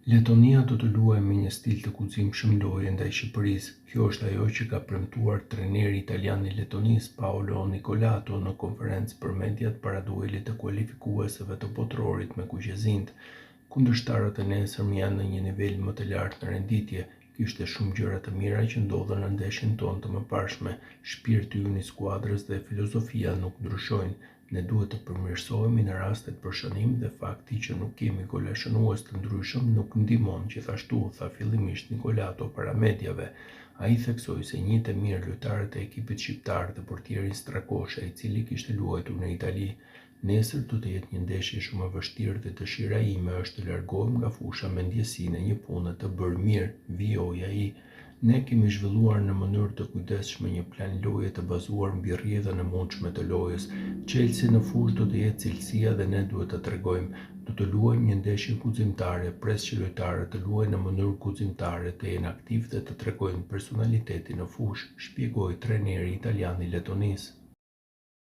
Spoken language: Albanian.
Letonia do të luajë me një stil të guximshëm lojë ndaj Shqipërisë. Kjo është ajo që ka premtuar trajneri italian i Letonisë Paolo Nicolato në konferencë për mediat para duelit të kualifikuesve të botrorit me kuqezinjt. Kundërshtarët e nesërm janë në një nivel më të lartë në renditje. Kishte shumë gjëra të mira që ndodhen në ndeshjen tonë të mëparshme. Shpirti ynë i skuadrës dhe filozofia nuk ndryshojnë. Ne duhet të përmirësohemi në rastet për shënim dhe fakti që nuk kemi goleshënues të ndryshëm nuk ndihmon gjithashtu, tha fillimisht Nicolato para mediave. Ai theksoi se njihte mirë lojtarët e ekipit shqiptar dhe portierin Strakosha, i cili kishte luajtur në Itali. Nesër do të jetë një ndeshje shumë e vështirë dhe dëshira ime është të largohem nga fusha me ndjesinë e një pune të bërë mirë, vijoi ai. Ne kemi zhvilluar në mënyrë të kujdesshme një plan loje të bazuar mbi rrjedhën e mundshme të lojës. Çelësi në fushë do të jetë cilësia dhe ne duhet ta tregojmë. Do të luajmë një ndeshje guximtare, pres që lojtarët të luajnë në mënyrë guximtare, të jenë aktiv dhe të tregojnë personalitetin në fushë, shpjegoi trajneri italian i Letonisë.